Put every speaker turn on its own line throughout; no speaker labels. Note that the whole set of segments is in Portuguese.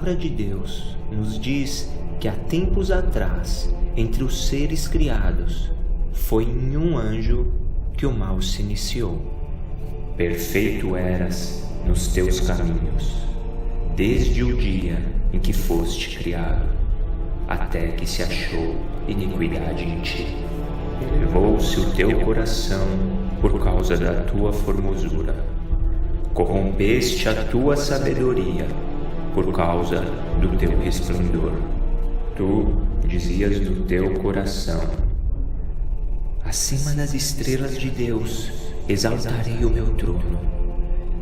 palavra de Deus nos diz que há tempos atrás, entre os seres criados, foi em um anjo que o mal se iniciou. Perfeito eras nos teus caminhos, desde o dia em que foste criado, até que se achou iniquidade em ti. Elevou-se o teu coração por causa da tua formosura. Corrompeste a tua sabedoria por causa do teu resplendor. Tu dizias no teu coração: acima das estrelas de Deus exaltarei o meu trono.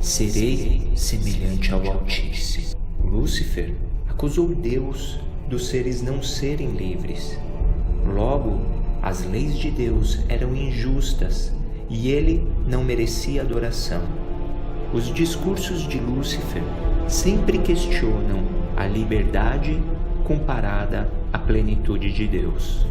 Serei semelhante ao Altíssimo. Lúcifer acusou Deus dos seres não serem livres. Logo, as leis de Deus eram injustas e ele não merecia adoração. Os discursos de Lúcifer sempre questionam a liberdade comparada à plenitude de Deus.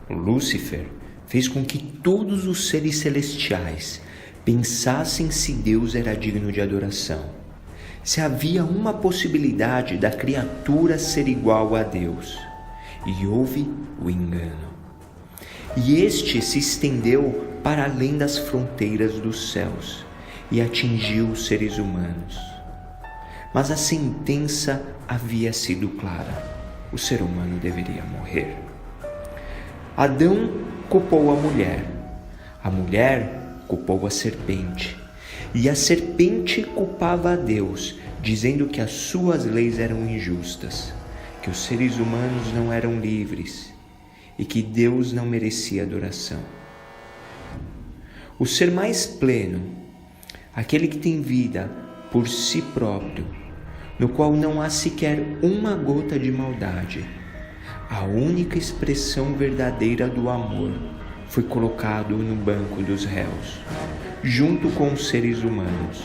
Lúcifer fez com que todos os seres celestiais pensassem se Deus era digno de adoração, se havia uma possibilidade da criatura ser igual a Deus. E houve o engano. E este se estendeu para além das fronteiras dos céus e atingiu os seres humanos. Mas a sentença havia sido clara: o ser humano deveria morrer. Adão culpou a mulher culpou a serpente, e a serpente culpava a Deus, dizendo que as suas leis eram injustas, que os seres humanos não eram livres e que Deus não merecia adoração. O ser mais pleno, aquele que tem vida por si próprio, no qual não há sequer uma gota de maldade, a única expressão verdadeira do amor, foi colocado no banco dos réus, junto com os seres humanos.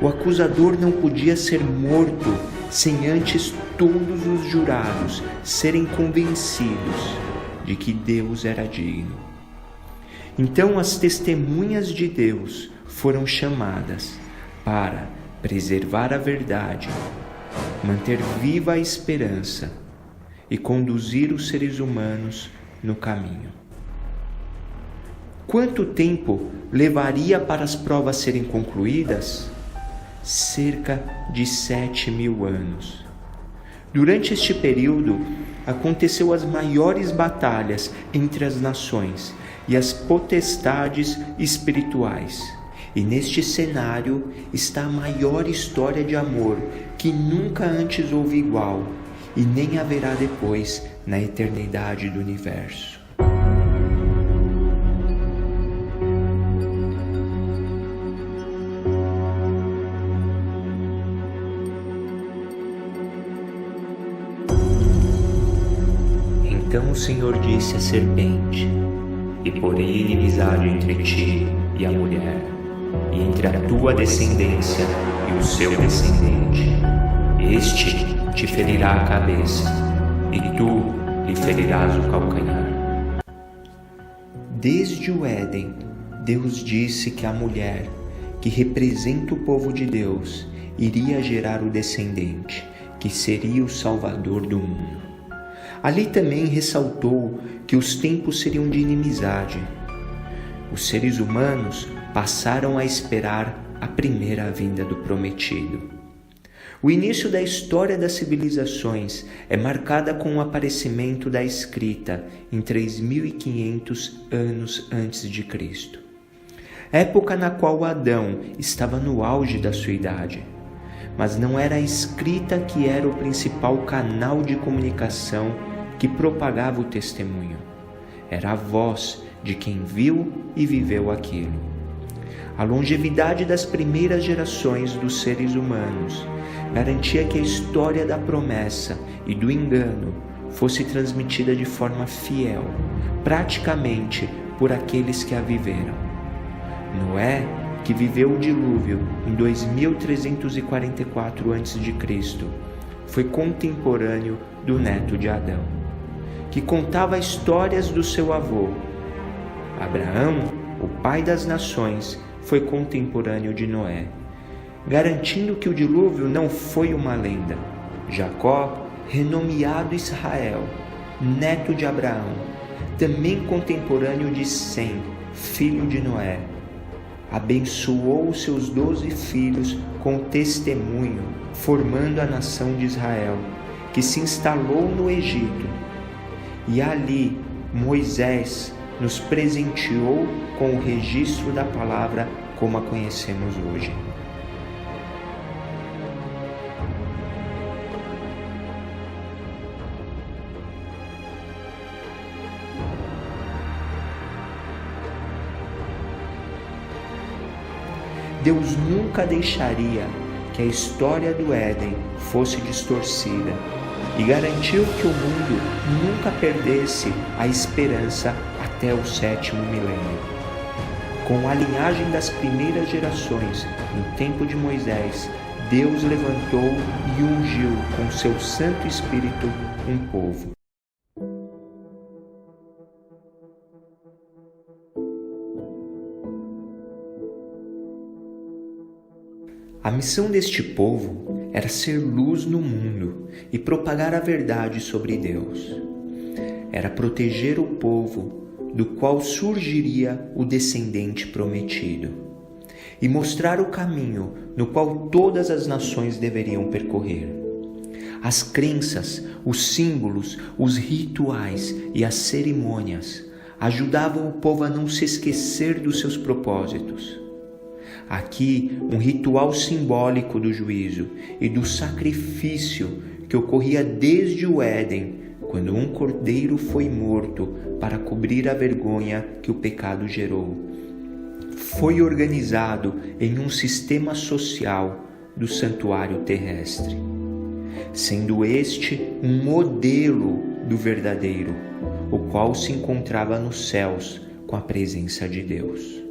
O acusador não podia ser morto sem antes todos os jurados serem convencidos de que Deus era digno. Então as testemunhas de Deus foram chamadas para preservar a verdade, manter viva a esperança e conduzir os seres humanos no caminho. Quanto tempo levaria para as provas serem concluídas? Cerca de 7.000 anos. Durante este período, aconteceu as maiores batalhas entre as nações e as potestades espirituais. E neste cenário está a maior história de amor que nunca antes houve igual e nem haverá depois na eternidade do universo. Então o Senhor disse à serpente: e porei inimizade entre ti e a mulher, e entre a tua descendência e o seu descendente. Este te ferirá a cabeça, e tu lhe ferirás o calcanhar. Desde o Éden, Deus disse que a mulher, que representa o povo de Deus, iria gerar o descendente, que seria o Salvador do mundo. Ali também ressaltou que os tempos seriam de inimizade. Os seres humanos passaram a esperar a primeira vinda do prometido. O início da história das civilizações é marcada com o aparecimento da escrita em 3.500 anos antes de Cristo. Época na qual Adão estava no auge da sua idade. Mas não era a escrita que era o principal canal de comunicação que propagava o testemunho. Era a voz de quem viu e viveu aquilo. A longevidade das primeiras gerações dos seres humanos garantia que a história da promessa e do engano fosse transmitida de forma fiel, praticamente por aqueles que a viveram. Noé que viveu o dilúvio em 2344 a.C., foi contemporâneo do neto de Adão, que contava histórias do seu avô. Abraão, o pai das nações, foi contemporâneo de Noé, garantindo que o dilúvio não foi uma lenda. Jacó, renomeado Israel, neto de Abraão, também contemporâneo de Sem, filho de Noé, abençoou os seus 12 filhos com testemunho, formando a nação de Israel, que se instalou no Egito. E ali Moisés nos presenteou com o registro da palavra como a conhecemos hoje. Deus nunca deixaria que a história do Éden fosse distorcida e garantiu que o mundo nunca perdesse a esperança até o 7º milênio. Com a linhagem das primeiras gerações, no tempo de Moisés, Deus levantou e ungiu com seu Santo Espírito um povo. A missão deste povo era ser luz no mundo e propagar a verdade sobre Deus. Era proteger o povo, do qual surgiria o descendente prometido, e mostrar o caminho no qual todas as nações deveriam percorrer. As crenças, os símbolos, os rituais e as cerimônias ajudavam o povo a não se esquecer dos seus propósitos. Aqui, um ritual simbólico do juízo e do sacrifício que ocorria desde o Éden, quando um cordeiro foi morto para cobrir a vergonha que o pecado gerou. Foi organizado em um sistema social do santuário terrestre, sendo este um modelo do verdadeiro, o qual se encontrava nos céus com a presença de Deus.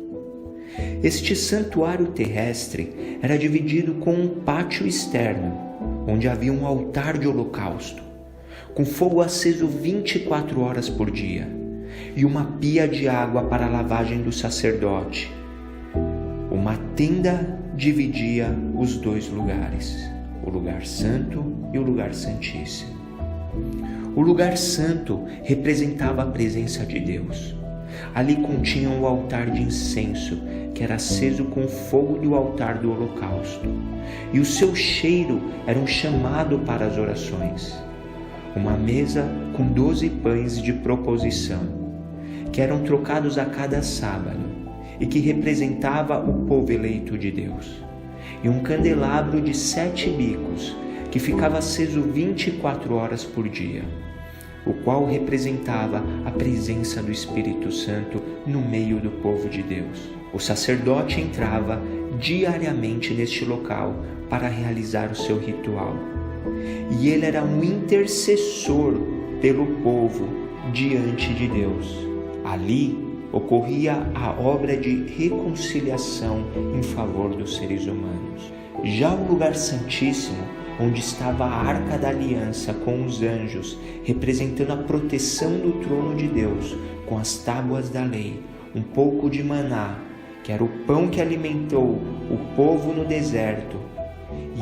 Este santuário terrestre era dividido com um pátio externo, onde havia um altar de holocausto, com fogo aceso 24 horas por dia, e uma pia de água para a lavagem do sacerdote. Uma tenda dividia os dois lugares, o lugar santo e o lugar santíssimo. O lugar santo representava a presença de Deus. Ali continha o altar de incenso, que era aceso com o fogo do altar do holocausto, e o seu cheiro era um chamado para as orações. Uma mesa com 12 pães de proposição, que eram trocados a cada sábado, e que representava o povo eleito de Deus, e um candelabro de 7 bicos, que ficava aceso 24 horas por dia, o qual representava a presença do Espírito Santo no meio do povo de Deus. O sacerdote entrava diariamente neste local para realizar o seu ritual, e ele era um intercessor pelo povo diante de Deus. Ali ocorria a obra de reconciliação em favor dos seres humanos. Já o lugar santíssimo, onde estava a Arca da Aliança com os anjos, representando a proteção do trono de Deus, com as tábuas da lei, um pouco de maná, que era o pão que alimentou o povo no deserto,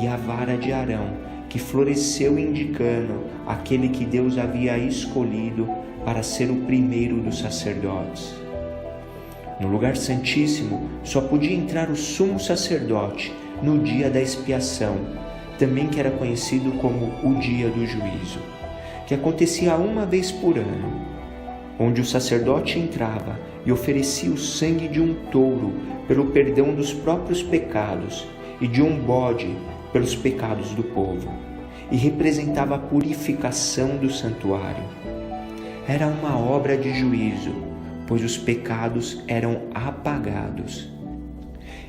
e a vara de Arão, que floresceu indicando aquele que Deus havia escolhido para ser o primeiro dos sacerdotes. No lugar santíssimo só podia entrar o sumo sacerdote no dia da expiação, também que era conhecido como o dia do juízo, que acontecia uma vez por ano, onde o sacerdote entrava e oferecia o sangue de um touro pelo perdão dos próprios pecados e de um bode pelos pecados do povo, e representava a purificação do santuário. Era uma obra de juízo, pois os pecados eram apagados.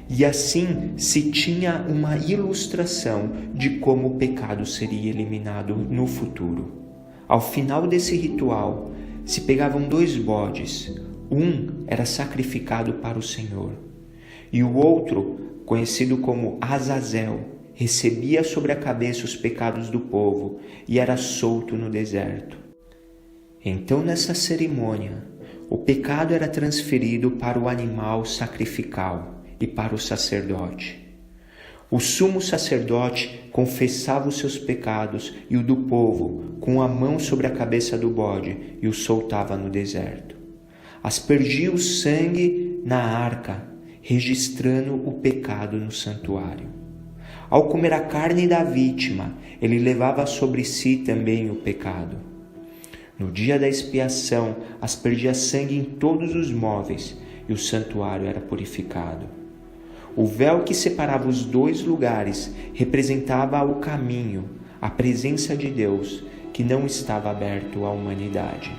E assim se tinha uma ilustração de como o pecado seria eliminado no futuro. Ao final desse ritual, se pegavam 2 bodes. Um era sacrificado para o Senhor, e o outro, conhecido como Azazel, recebia sobre a cabeça os pecados do povo e era solto no deserto. Então, nessa cerimônia, o pecado era transferido para o animal sacrificial e para o sacerdote. O sumo sacerdote confessava os seus pecados e o do povo com a mão sobre a cabeça do bode e o soltava no deserto. Aspergia o sangue na arca, registrando o pecado no santuário. Ao comer a carne da vítima, ele levava sobre si também o pecado. No dia da expiação, aspergia sangue em todos os móveis e o santuário era purificado. O véu que separava os dois lugares representava o caminho, a presença de Deus, que não estava aberto à humanidade.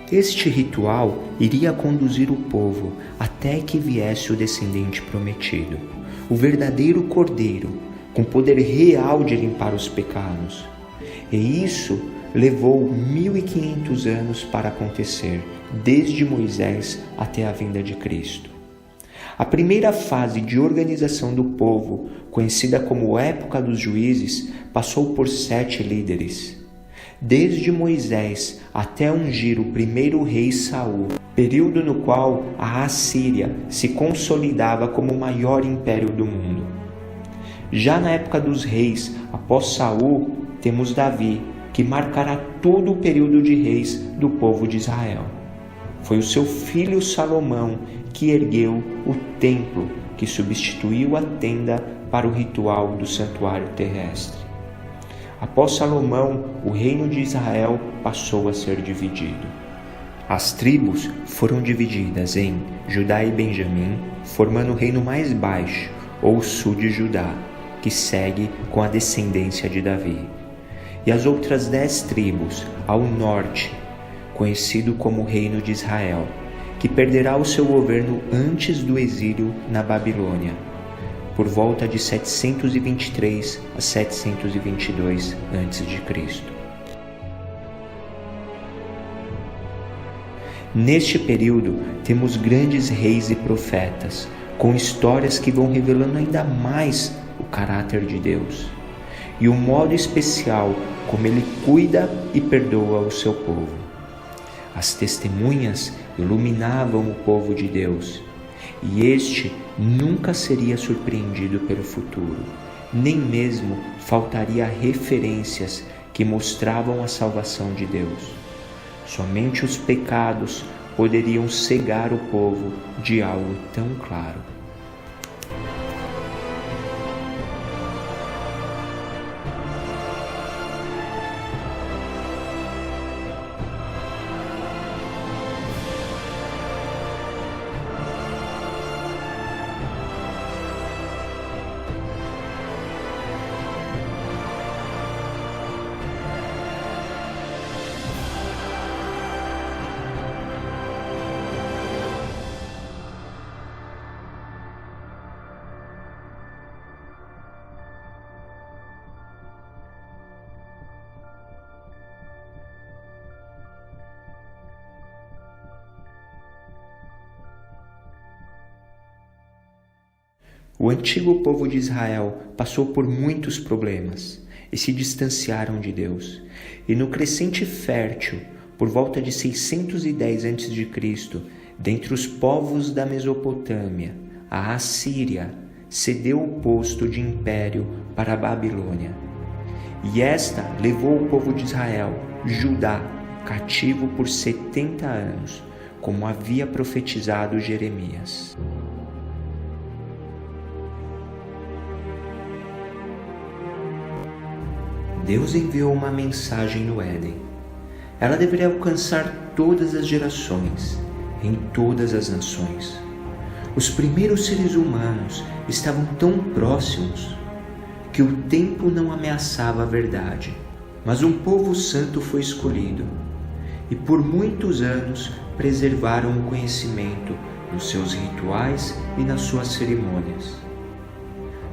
Este ritual iria conduzir o povo até que viesse o descendente prometido, o verdadeiro Cordeiro, com poder real de limpar os pecados. E isso levou 1500 anos para acontecer, desde Moisés até a vinda de Cristo. A primeira fase de organização do povo, conhecida como Época dos Juízes, passou por 7 líderes. Desde Moisés até ungir o primeiro rei Saul, período no qual a Assíria se consolidava como o maior império do mundo. Já na época dos reis, após Saul, temos Davi, que marcará todo o período de reis do povo de Israel. Foi o seu filho Salomão que ergueu o templo, que substituiu a tenda para o ritual do santuário terrestre. Após Salomão, o reino de Israel passou a ser dividido. As tribos foram divididas em Judá e Benjamim, formando o reino mais baixo, ou sul de Judá, que segue com a descendência de Davi. E as outras 10 tribos ao norte, conhecido como Reino de Israel, que perderá o seu governo antes do exílio na Babilônia, por volta de 723 a 722 a.C. Neste período, temos grandes reis e profetas, com histórias que vão revelando ainda mais o caráter de Deus e o modo especial como Ele cuida e perdoa o seu povo. As testemunhas iluminavam o povo de Deus, e este nunca seria surpreendido pelo futuro, nem mesmo faltaria referências que mostravam a salvação de Deus. Somente os pecados poderiam cegar o povo de algo tão claro. O antigo povo de Israel passou por muitos problemas e se distanciaram de Deus. E no crescente fértil, por volta de 610 a.C., dentre os povos da Mesopotâmia, a Assíria cedeu o posto de império para a Babilônia. E esta levou o povo de Israel, Judá, cativo por 70 anos, como havia profetizado Jeremias. Deus enviou uma mensagem no Éden. Ela deveria alcançar todas as gerações, em todas as nações. Os primeiros seres humanos estavam tão próximos que o tempo não ameaçava a verdade, mas um povo santo foi escolhido, e por muitos anos preservaram o conhecimento nos seus rituais e nas suas cerimônias.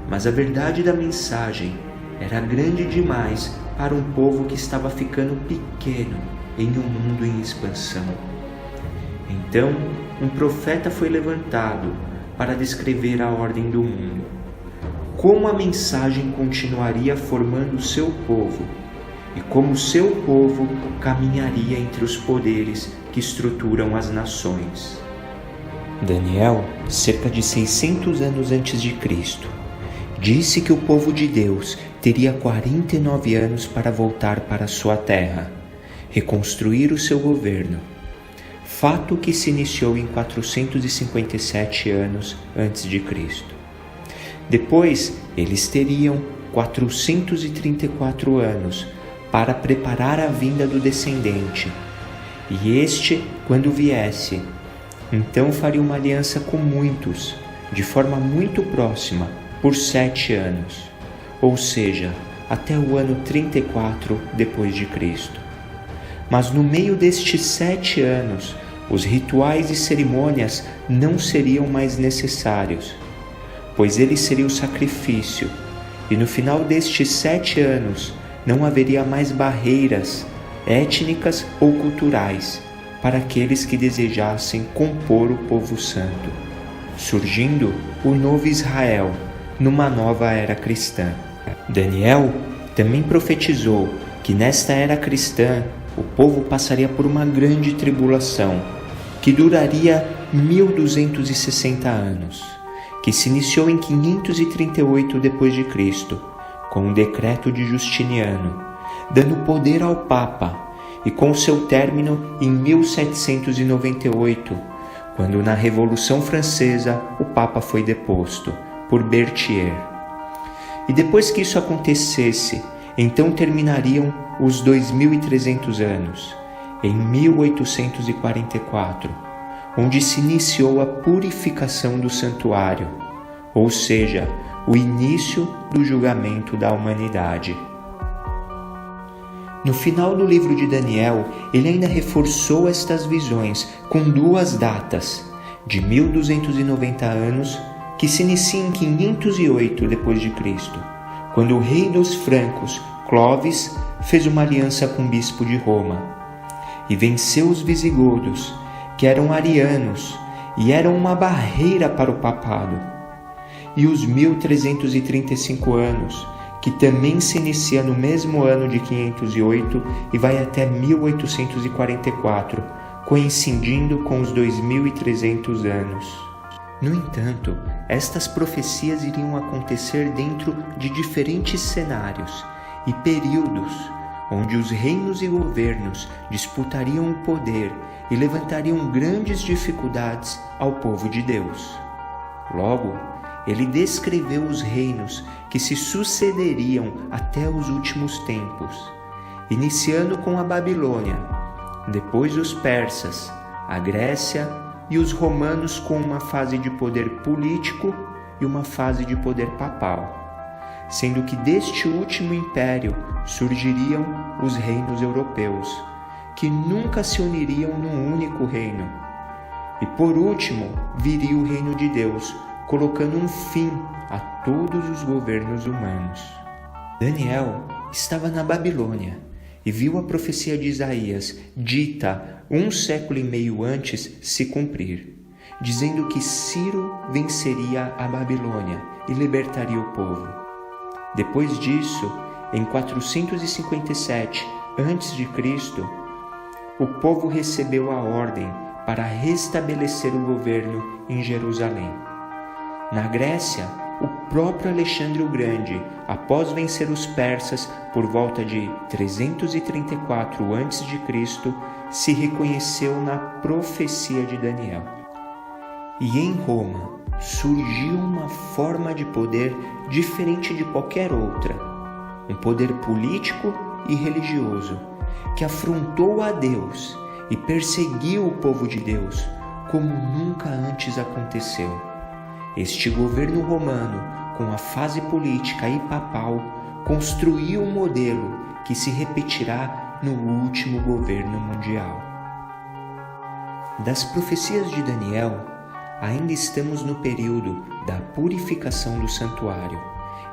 mas a verdade da mensagem era grande demais para um povo que estava ficando pequeno em um mundo em expansão. Então, um profeta foi levantado para descrever a ordem do mundo, como a mensagem continuaria formando o seu povo e como o seu povo caminharia entre os poderes que estruturam as nações. Daniel, cerca de 600 anos antes de Cristo, disse que o povo de Deus teria 49 anos para voltar para sua terra, reconstruir o seu governo, fato que se iniciou em 457 anos antes de Cristo. Depois, eles teriam 434 anos para preparar a vinda do descendente, e este, quando viesse, então faria uma aliança com muitos, de forma muito próxima, por 7 anos, ou seja, até o ano 34 depois de Cristo. Mas no meio destes 7 anos, os rituais e cerimônias não seriam mais necessários, pois ele seria o sacrifício, e no final destes 7 anos não haveria mais barreiras étnicas ou culturais para aqueles que desejassem compor o povo santo, surgindo o novo Israel numa nova era cristã. Daniel também profetizou que nesta era cristã o povo passaria por uma grande tribulação, que duraria 1260 anos, que se iniciou em 538 d.C., com o decreto de Justiniano, dando poder ao Papa, e com seu término em 1798, quando na Revolução Francesa o Papa foi deposto por Berthier. E depois que isso acontecesse, então terminariam os 2300 anos, em 1844, onde se iniciou a purificação do santuário, ou seja, o início do julgamento da humanidade. No final do livro de Daniel, ele ainda reforçou estas visões com 2 datas, de 1290 anos, que se inicia em 508 d.C., quando o rei dos francos, Clovis, fez uma aliança com o bispo de Roma e venceu os visigodos, que eram arianos e eram uma barreira para o papado, e os 1335 anos, que também se inicia no mesmo ano de 508 e vai até 1844, coincidindo com os 2300 anos. No entanto, estas profecias iriam acontecer dentro de diferentes cenários e períodos, onde os reinos e governos disputariam o poder e levantariam grandes dificuldades ao povo de Deus. Logo, ele descreveu os reinos que se sucederiam até os últimos tempos, iniciando com a Babilônia, depois os persas, a Grécia e os romanos, com uma fase de poder político e uma fase de poder papal, sendo que deste último império surgiriam os reinos europeus, que nunca se uniriam num único reino. E por último viria o reino de Deus, colocando um fim a todos os governos humanos. Daniel estava na Babilônia e viu a profecia de Isaías, dita 1 século e meio antes, se cumprir, dizendo que Ciro venceria a Babilônia e libertaria o povo. Depois disso, em 457 a.C., o povo recebeu a ordem para restabelecer o governo em Jerusalém. Na Grécia, o próprio Alexandre o Grande, após vencer os persas por volta de 334 a.C., se reconheceu na profecia de Daniel. E em Roma surgiu uma forma de poder diferente de qualquer outra, um poder político e religioso, que afrontou a Deus e perseguiu o povo de Deus como nunca antes aconteceu. Este governo romano, com a fase política e papal, construiu um modelo que se repetirá no último governo mundial. Das profecias de Daniel, ainda estamos no período da purificação do santuário,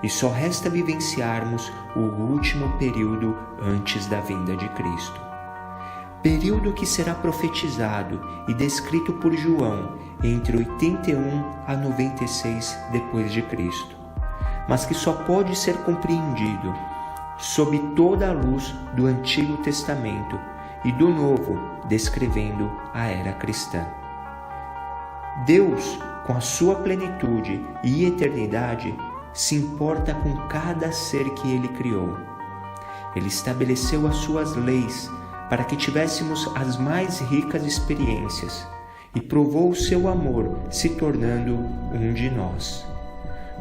e só resta vivenciarmos o último período antes da vinda de Cristo. Período que será profetizado e descrito por João entre 81 a 96 depois de Cristo, mas que só pode ser compreendido sob toda a luz do Antigo Testamento e do Novo, descrevendo a era cristã. Deus, com a sua plenitude e eternidade, se importa com cada ser que Ele criou. Ele estabeleceu as suas leis para que tivéssemos as mais ricas experiências e provou o seu amor se tornando um de nós.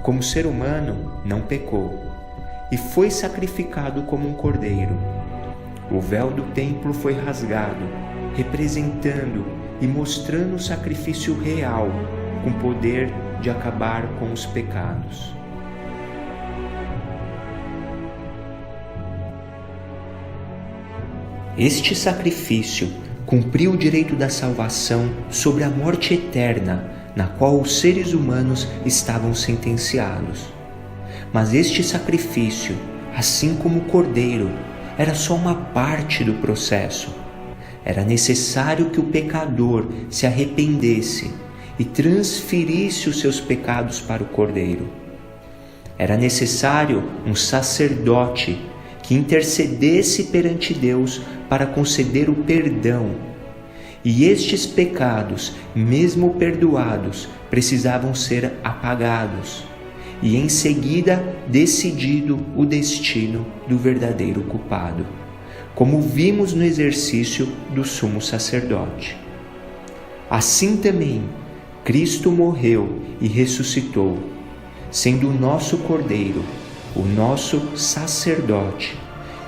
Como ser humano, não pecou e foi sacrificado como um cordeiro. O véu do templo foi rasgado, representando e mostrando o sacrifício real com poder de acabar com os pecados. Este sacrifício cumpriu o direito da salvação sobre a morte eterna, na qual os seres humanos estavam sentenciados. Mas este sacrifício, assim como o cordeiro, era só uma parte do processo. Era necessário que o pecador se arrependesse e transferisse os seus pecados para o cordeiro. Era necessário um sacerdote que intercedesse perante Deus para conceder o perdão. E estes pecados, mesmo perdoados, precisavam ser apagados. E em seguida decidido o destino do verdadeiro culpado, como vimos no exercício do sumo sacerdote. Assim também, Cristo morreu e ressuscitou, sendo o nosso Cordeiro, o nosso sacerdote,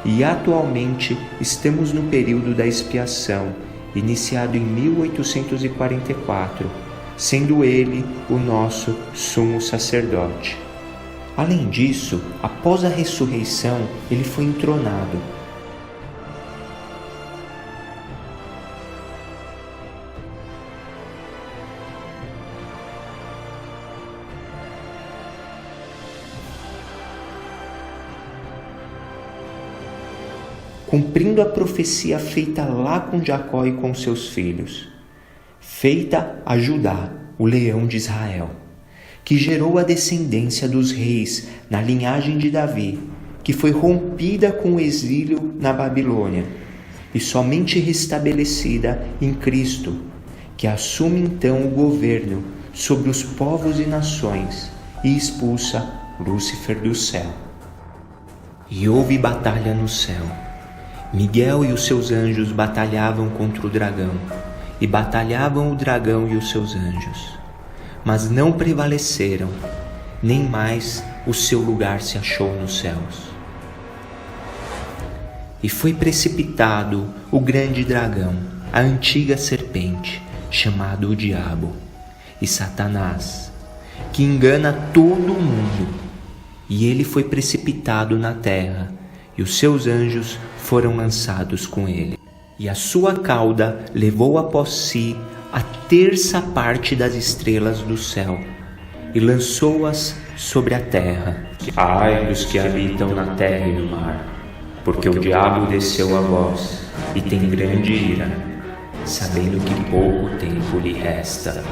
e atualmente estamos no período da expiação, iniciado em 1844, sendo ele o nosso sumo sacerdote. Além disso, após a ressurreição, ele foi entronado. Cumprindo a profecia feita lá com Jacó e com seus filhos, feita a Judá, o leão de Israel, que gerou a descendência dos reis na linhagem de Davi, que foi rompida com o exílio na Babilônia e somente restabelecida em Cristo, que assume então o governo sobre os povos e nações e expulsa Lúcifer do céu. E houve batalha no céu. Miguel e os seus anjos batalhavam contra o dragão, e batalhavam o dragão e os seus anjos, mas não prevaleceram, nem mais o seu lugar se achou nos céus. E foi precipitado o grande dragão, a antiga serpente, chamado o Diabo, e Satanás, que engana todo o mundo, e ele foi precipitado na terra, e os seus anjos foram lançados com ele. E a sua cauda levou após si a terça parte das estrelas do céu, e lançou-as sobre a terra. Ai dos que habitam na terra e no mar, porque o diabo desceu a vós, e tem grande ira, sabendo que pouco tempo lhe resta.